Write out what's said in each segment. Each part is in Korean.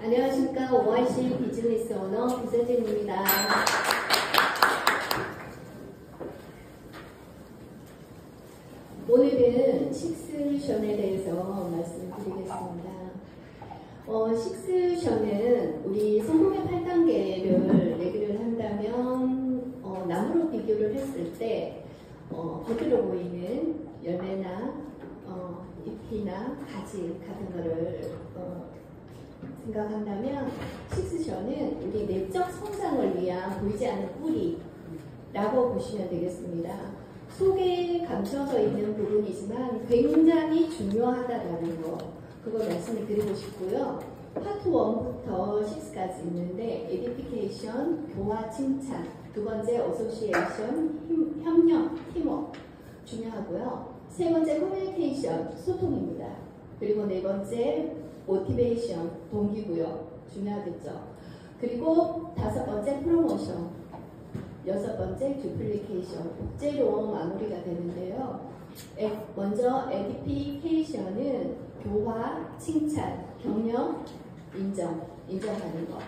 안녕하십니까. OIC 비즈니스 오너 구세진입니다. 오늘은 식스션에 대해서 말씀드리겠습니다. 식스션은 우리 성공의 8단계를 얘기를 한다면 나무로 비교를 했을 때 겉으로 보이는 열매나 잎이나 가지 같은 거를 생각한다면 식스션은 우리 내적 성장을 위한 보이지 않는 뿌리라고 보시면 되겠습니다. 속에 감춰져 있는 부분이지만 굉장히 중요하다라는 거, 그걸 말씀을 드리고 싶고요. 파트 1부터 6까지 있는데 에디피케이션, 교화, 칭찬, 두 번째 어소시에이션, 협력, 팀워크 중요하고요. 세 번째 커뮤니케이션, 소통입니다. 그리고 네 번째 모티베이션, 동기부여 중요하겠죠. 그리고 다섯 번째 프로모션, 여섯 번째 듀플리케이션, 복제로 마무리가 되는데요. 먼저 에디피케이션은 교화, 칭찬, 격려, 인정하는 것,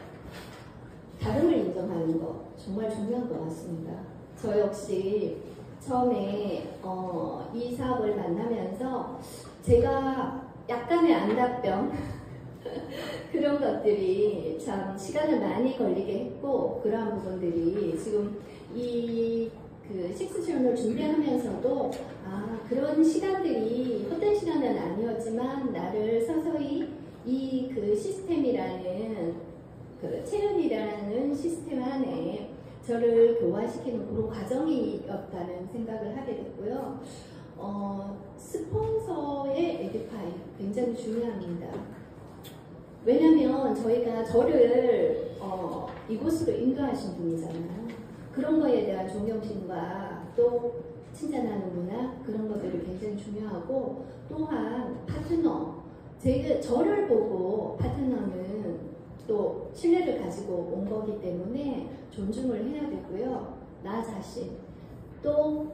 다름을 인정하는 것 정말 중요한 것 같습니다. 저 역시 처음에 이 사업을 만나면서 제가 약간의 안답병 그런 것들이 참 시간을 많이 걸리게 했고, 그러한 부분들이 지금 이 식스션을 준비하면서도 그런 시간들이 헛된 시간은 아니었지만 나를 서서히 이 시스템이라는 체험이라는 시스템 안에 저를 교화시키는 그런 과정이었다는 생각을 하게 됐고요. 스폰서의 에듀파이 굉장히 중요합니다. 왜냐면 저희가 저를 이곳으로 인도하신 분이잖아요. 그런 거에 대한 존경심과 또 칭찬하는 문화, 그런 것들이 굉장히 중요하고, 또한 파트너, 저를 보고 파트너는 또 신뢰를 가지고 온 거기 때문에 존중을 해야 되고요. 나 자신, 또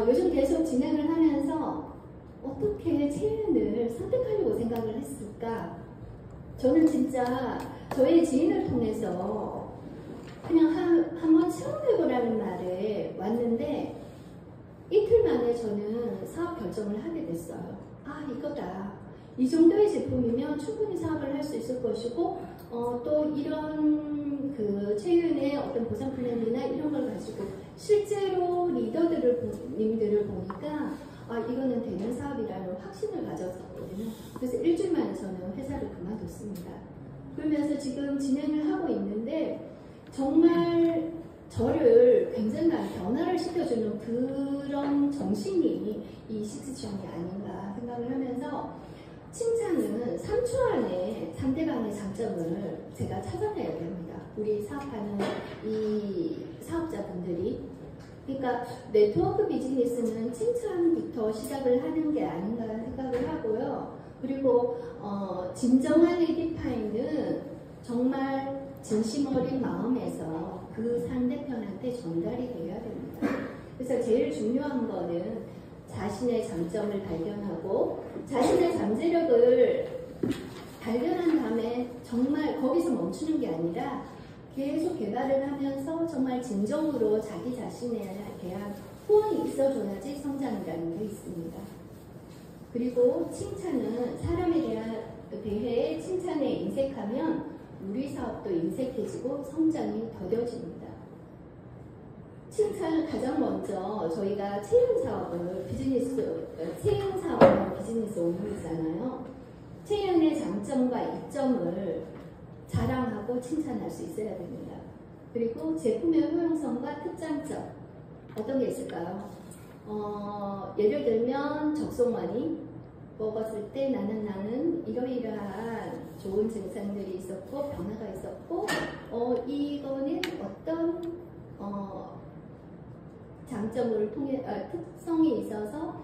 요즘 계속 진행을 하면서 어떻게 체윤을 선택하려고 생각을 했을까? 저는 진짜 저의 지인을 통해서 그냥 한번 체험해보라는 말에 왔는데 이틀 만에 저는 사업 결정을 하게 됐어요. 이거다. 이 정도의 제품이면 충분히 사업을 할 수 있을 것이고, 또 이런 체윤의 어떤 보상 플랜이나 이런 걸 가지고 실제로 님들을 보니까 이거는 되는 사업이라는 확신을 가졌었거든요. 그래서 일주일 만에 저는 회사를 그만뒀습니다. 그러면서 지금 진행을 하고 있는데 정말 저를 굉장히 많이 변화를 시켜주는 그런 정신이 이 식스션이 아닌가 생각을 하면서, 칭찬은 3초 안에 상대방의 장점을 제가 찾아내야 됩니다. 우리 사업하는 이 사업자분들이. 그러니까 네트워크 비즈니스는 칭찬부터 시작을 하는 게 아닌가 생각을 하고요. 그리고 진정한 에디파이는 정말 진심 어린 마음에서 그 상대편한테 전달이 되어야 됩니다. 그래서 제일 중요한 거는 자신의 장점을 발견하고 자신의 잠재력을 발견한 다음에 정말 거기서 멈추는 게 아니라 계속 개발을 하면서 정말 진정으로 자기 자신에 대한 후원이 있어줘야지 성장이라는 게 있습니다. 그리고 칭찬은 사람에 대해 칭찬에 인색하면 우리 사업도 인색해지고 성장이 더뎌집니다. 칭찬을 가장 먼저 저희가 체험 사업은 비즈니스 오너이잖아요. 체험의 장점과 이점을 자랑하고 칭찬할 수 있어야 됩니다. 그리고 제품의 효용성과 특장점, 어떤 게 있을까요? 예를 들면 적송원이 먹었을 때 나는 이러이러한 좋은 증상들이 있었고 변화가 있었고 이거는 어떤 장점을 통해 특성이 있어서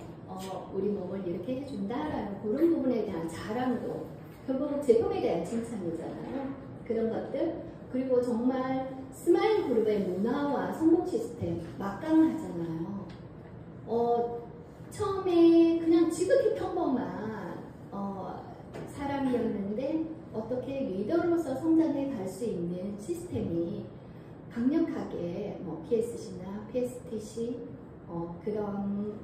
우리 몸을 이렇게 해준다라는 그런 부분에 대한 자랑도 결국 제품에 대한 칭찬이잖아요. 그런 것들, 그리고 정말 스마일 그룹의 문화와 성공 시스템 막강하잖아요. 처음에 그냥 지극히 평범한 사람 어떻게 리더로서 성장해 갈 수 있는 시스템이 강력하게 PSC나 PSTC 그런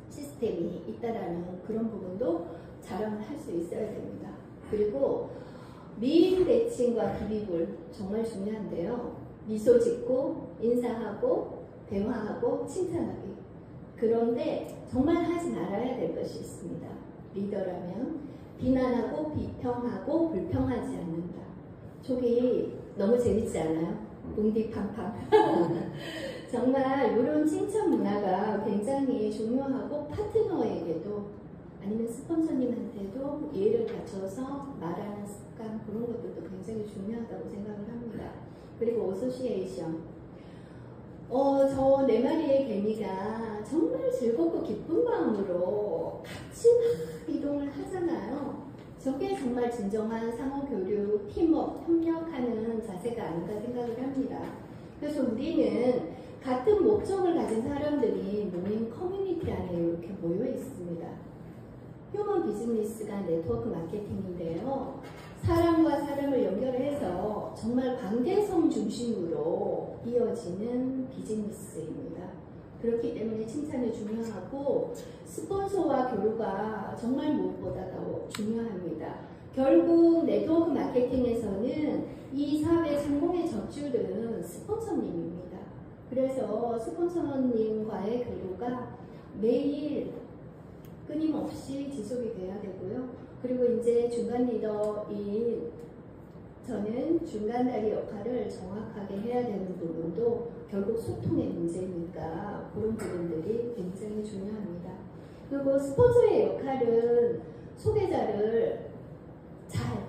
시스템이 있다라는 그런 부분도 자랑을 할 수 있어야 됩니다. 그리고 미인 대칭과 비비불 정말 중요한데요. 미소 짓고 인사하고 대화하고 칭찬하기. 그런데 정말 하지 말아야 될 것이 있습니다. 리더라면 비난하고 비평하고 불평하지 않는다. 저기 너무 재밌지 않아요? 웅디팡팡. 정말 이런 칭찬 문화가 굉장히 중요하고 파트너에게도 아니면 스폰서님한테도 예의를 갖춰서 말하는 습관 그런 것들도 굉장히 중요하다고 생각을 합니다. 그리고 어소시에이션. 저 네 마리의 개미가 정말 즐겁고 기쁜 마음으로 같이 막 이동을 하잖아요. 저게 정말 진정한 상호교류, 팀워크, 협력하는 자세가 아닌가 생각을 합니다. 그래서 우리는 같은 목적을 가진 사람들이 모인 커뮤니티 안에 이렇게 모여 있습니다. 휴먼 비즈니스가 네트워크 마케팅인데요. 사람과 사람을 연결해서 정말 관계성 중심으로 이어지는 비즈니스입니다. 그렇기 때문에 칭찬이 중요하고 스폰서와 교류가 정말 무엇보다 더 중요합니다. 결국 네트워크 마케팅에서는 이 사업의 성공의 젖줄은 스폰서님입니다. 그래서 스폰서님과의 교류가 매일 끊임없이 지속이 돼야 되고요. 그리고 이제 중간 리더인 저는 중간다리 역할을 정확하게 해야 되는 부분도 결국 소통의 문제니까 그런 부분들이 굉장히 중요합니다. 그리고 스폰서의 역할은 소개자를 잘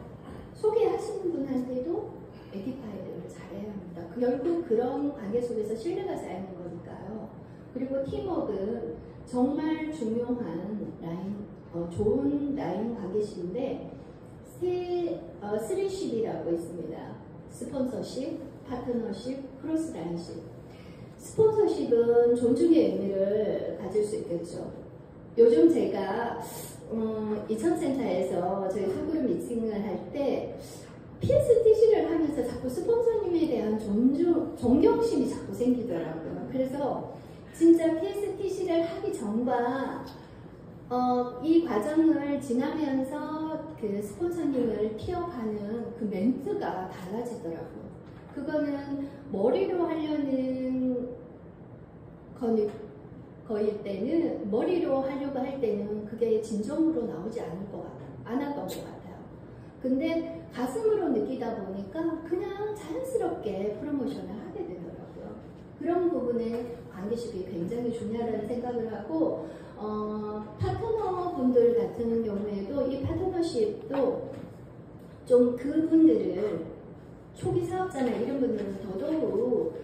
소개하시는 분한테도 에디파이를 잘해야 합니다. 결국 그런 관계 속에서 신뢰가 쌓이는 거니까요. 그리고 팀워크는 정말 중요한 라인, 좋은 라인 관계식인데 3C이라고 있습니다. 스폰서십, 파트너십, 크로스라인십. 스폰서십은 존중의 의미를 가질 수 있겠죠. 요즘 제가 이천센터에서 저희 소그룹 미팅을 할 때 PSTC를 하면서 자꾸 스폰서님에 대한 존경심이 자꾸 생기더라고요. 그래서 진짜 PSTC를 하기 전과 이 과정을 지나면서 그 스폰서님을 티업하는 그 멘트가 달라지더라고요. 그거는 머리로 하려는 거일 때는 머리로 하려고 할 때는 그게 진정으로 나오지 않을 것 같아요. 안 했던 것 같아요. 근데 가슴으로 느끼다 보니까 그냥 자연스럽게 프로모션을 하게 되더라고요. 그런 부분에 관계식이 굉장히 중요하다는 생각을 하고 파트너분들 같은 경우에도 이 파트너십도 좀 그분들을 초기 사업자나 이런 분들은 더더욱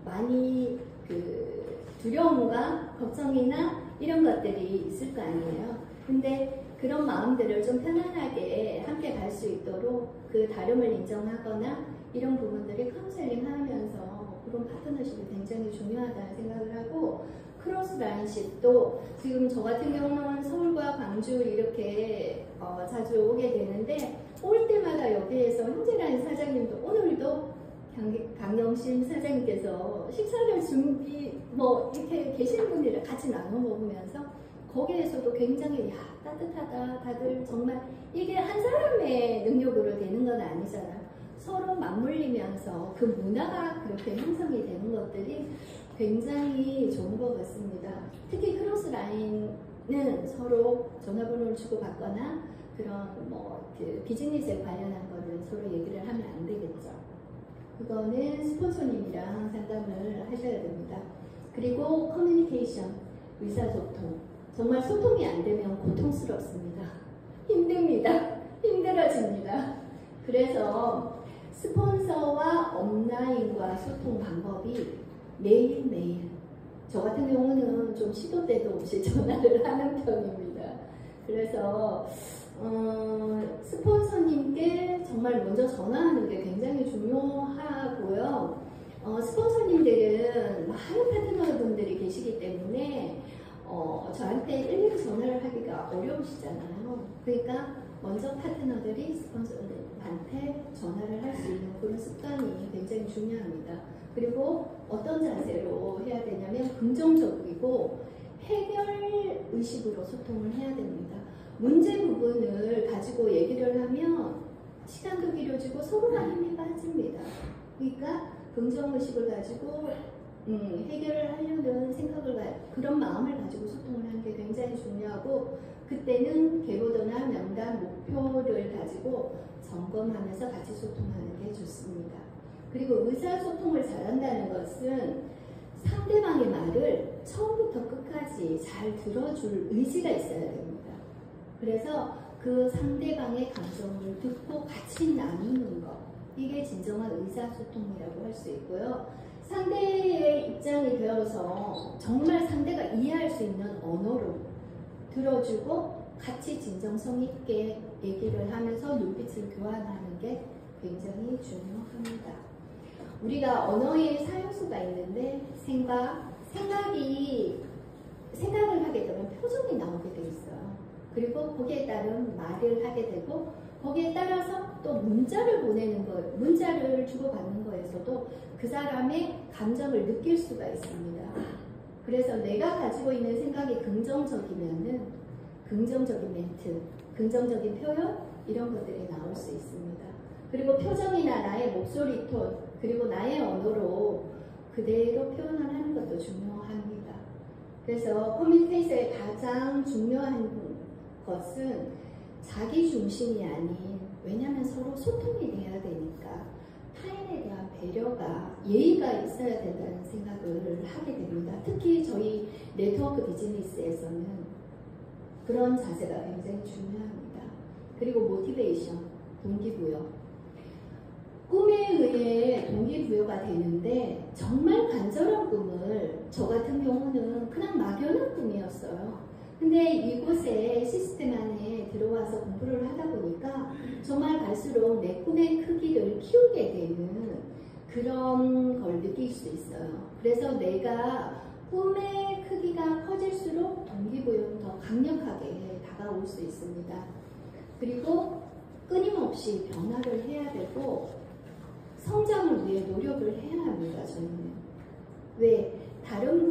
많이 그 두려움과 걱정이나 이런 것들이 있을 거 아니에요. 근데 그런 마음들을 좀 편안하게 함께 갈 수 있도록 그 다름을 인정하거나 이런 부분들이 카운셀링 하면서 그런 파트너십이 굉장히 중요하다는 생각을 하고 크로스라인십도 지금 저 같은 경우는 서울과 광주 이렇게 자주 오게 되는데 올 때마다 여기에서 형제라인 사장님도 오늘도 강영심 사장님께서 식사를 준비 이렇게 계시는 분들이랑 같이 나눠 먹으면서 거기에서도 굉장히 따뜻하다 다들 정말 이게 한 사람의 능력으로 되는 건 아니잖아요. 서로 맞물리면서 그 문화가 그렇게 형성이 되는 것들이 굉장히 좋은 것 같습니다. 특히 크로스라인은 서로 전화번호를 주고받거나 그런 그 비즈니스에 관련한 거는 서로 얘기를 하면 안 되겠죠. 그거는 스폰서님이랑 상담을 하셔야 됩니다. 그리고 커뮤니케이션, 의사소통. 정말 소통이 안 되면 고통스럽습니다. 힘듭니다. 힘들어집니다. 그래서 스폰서와 업라인과 소통 방법이 매일매일 저 같은 경우는 좀 시도 때도 없이 전화를 하는 편입니다. 그래서 스폰서님께 정말 먼저 전화하는 게 굉장히 중요하고요. 스폰서님들은 많은 파트너분들이 계시기 때문에 저한테 일일이 전화를 하기가 어려우시잖아요. 그러니까 먼저 파트너들이 스폰서한테 전화를 할 수 있는 그런 습관이 굉장히 중요합니다. 그리고 어떤 자세로 해야 되냐면 긍정적이고 해결 의식으로 소통을 해야 됩니다. 문제 부분을 가지고 얘기를 하면 시간도 길어지고 서로가 힘이 빠집니다. 그러니까 긍정의식을 가지고 해결을 하려는 그런 마음을 가지고 소통을 하는 게 굉장히 중요하고, 그때는 계보도나 명단, 목표를 가지고 점검하면서 같이 소통하는 게 좋습니다. 그리고 의사소통을 잘한다는 것은 상대방의 말을 처음부터 끝까지 잘 들어줄 의지가 있어야 됩니다. 그래서 그 상대방의 감정을 듣고 같이 나누는 것, 이게 진정한 의사소통이라고 할 수 있고요. 상대의 입장이 되어서 정말 상대가 이해할 수 있는 언어로 들어주고 같이 진정성 있게 얘기를 하면서 눈빛을 교환하는 게 굉장히 중요합니다. 우리가 언어의 사용수가 있는데 생각을 하게 되면 표정이 나오게 돼 있어요. 그리고 거기에 따른 말을 하게 되고, 거기에 따라서 또 문자를 보내는 것, 문자를 주고받는 거에서도 그 사람의 감정을 느낄 수가 있습니다. 그래서 내가 가지고 있는 생각이 긍정적이면은 긍정적인 멘트, 긍정적인 표현, 이런 것들이 나올 수 있습니다. 그리고 표정이나 나의 목소리 톤, 그리고 나의 언어로 그대로 표현을 하는 것도 중요합니다. 그래서 커뮤니케이션의 가장 중요한 것은 자기 중심이 아닌, 왜냐하면 서로 소통이 돼야 되니까 타인에 대한 배려가, 예의가 있어야 된다는 생각을 하게 됩니다. 특히 저희 네트워크 비즈니스에서는 그런 자세가 굉장히 중요합니다. 그리고 모티베이션, 동기부여. 꿈에 의해 동기부여가 되는데 정말 간절한 꿈을, 저 같은 경우는 그냥 막연한 꿈이었어요. 근데 이곳에 시스템 안에 들어와서 공부를 하다 보니까 정말 갈수록 내 꿈의 크기를 키우게 되는 그런 걸 느낄 수 있어요. 그래서 내가 꿈의 크기가 커질수록 동기부여는 더 강력하게 다가올 수 있습니다. 그리고 끊임없이 변화를 해야 되고 성장을 위해 노력을 해야 합니다. 저는 왜 다른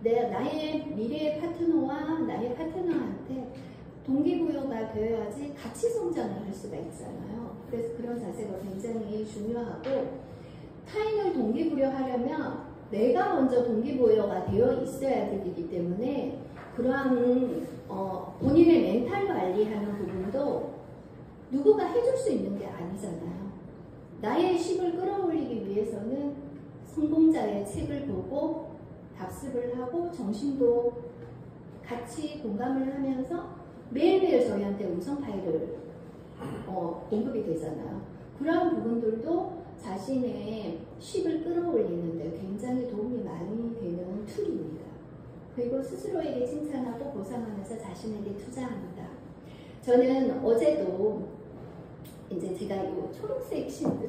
나의 미래의 파트너와 나의 파트너한테 동기부여가 되어야지 같이 성장을 할 수가 있잖아요. 그래서 그런 자세가 굉장히 중요하고, 타인을 동기부여하려면 내가 먼저 동기부여가 되어 있어야 되기 때문에 그러한 본인의 멘탈 관리하는 부분도 누구가 해줄 수 있는 게 아니잖아요. 나의 힘을 끌어올리기 위해서는 성공자의 책을 보고 답습을 하고 정신도 같이 공감을 하면서 매일매일 저희한테 음성 파일을 공급이 되잖아요. 그런 부분들도 자신의 쉼을 끌어올리는데 굉장히 도움이 많이 되는 툴입니다. 그리고 스스로에게 칭찬하고 보상하면서 자신에게 투자합니다. 저는 어제도 이제 제가 이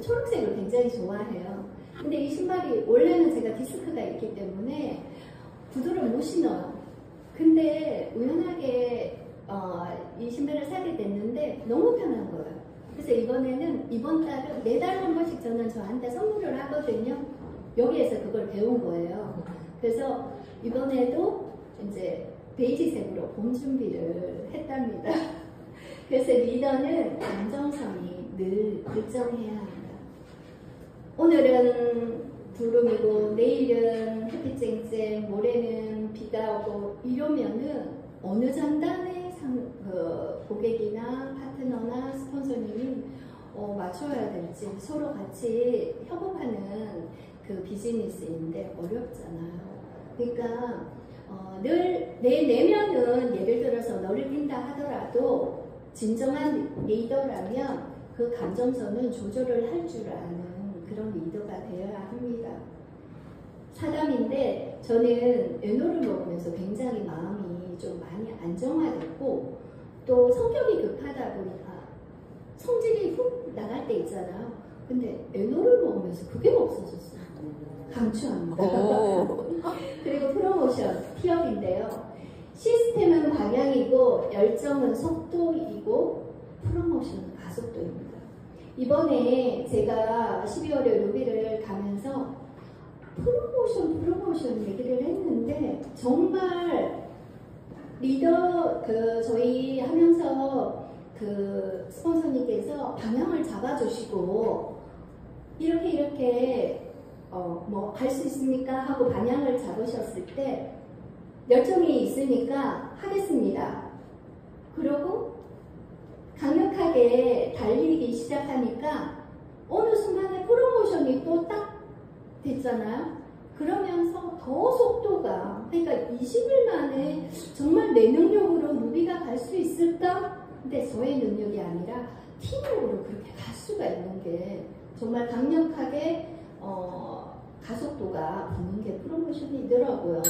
초록색을 굉장히 좋아해요. 근데 이 신발이 원래는 제가 디스크가 있기 때문에 구두를 못 신어요. 근데 우연하게 이 신발을 사게 됐는데 너무 편한 거예요. 그래서 이번 달은 매달 한 번씩 저는 저한테 선물을 하거든요. 여기에서 그걸 배운 거예요. 그래서 이번에도 이제 베이지색으로 봄 준비를 했답니다. 그래서 리더는 감정선이 늘 일정해야 합니다. 오늘은 구름이고 내일은 햇빛 쨍쨍, 모레는 비가 오고 이러면은 어느 장단의 고객이나 파트너나 스폰서님이 맞춰야 될지 서로 같이 협업하는 그 비즈니스인데 어렵잖아요. 그러니까 늘 내 내면은 예를 들어서 너를 낀다 하더라도 진정한 리더라면 그 감정선은 조절을 할 줄 아는 그런 리더가 되어야 합니다. 사담인데 저는 에노를 먹으면서 굉장히 마음이 좀 많이 안정화됐고, 또 성격이 급하다 보니까 성질이 훅 나갈 때 있잖아요. 근데 에노를 먹으면서 그게 없어졌어요. 강추합니다. 그리고 프로모션, 티업인데요. 시스템은 방향이고 열정은 속도이고 프로모션은 가속도입니다. 이번에 제가 12월에 루비를 가면서 프로모션 얘기를 했는데 정말 리더 저희 하면서 스폰서님께서 방향을 잡아주시고 이렇게 뭐 할 수 있습니까? 하고 방향을 잡으셨을 때 열정이 있으니까 하겠습니다. 그리고 강력하게 달리기 시작하니까 어느 순간에 프로모션이 또 딱 됐잖아요. 그러면서 더 속도가, 그러니까 20일 만에 정말 내 능력으로 루비가 갈 수 있을까? 근데 저의 능력이 아니라 팀으로 그렇게 갈 수가 있는 게 정말 강력하게 가속도가 붙는 게 프로모션이더라고요.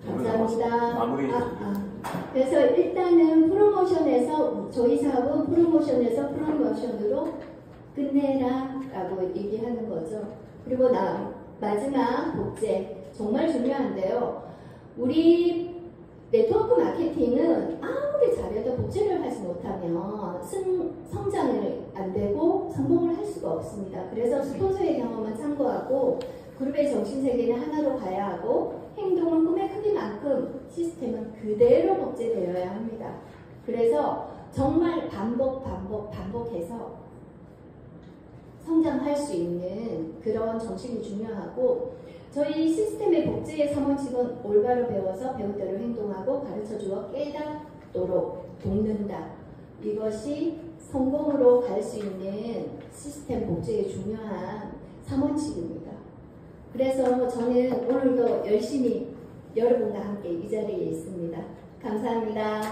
감사합니다. 그래서 일단은 프로모션에서 저희 사업은 프로모션에서 프로모션으로 끝내라 라고 얘기하는 거죠. 그리고 마지막 복제 정말 중요한데요. 우리 네트워크 마케팅은 아무리 잘해도 복제를 하지 못하면 성장을 안 되고 성공을 할 수가 없습니다. 그래서 스폰서의 경험은 참고하고 그룹의 정신세계는 하나로 가야 하고 행동은 꿈의 크기만큼 시스템은 그대로 복제되어야 합니다. 그래서 정말 반복해서 성장할 수 있는 그런 정신이 중요하고 저희 시스템의 복제의 3원칙은 올바로 배워서 배운 대로 행동하고 가르쳐주어 깨닫도록 돕는다. 이것이 성공으로 갈 수 있는 시스템 복제의 중요한 3원칙입니다. 그래서 저는 오늘도 열심히 여러분과 함께 이 자리에 있습니다. 감사합니다.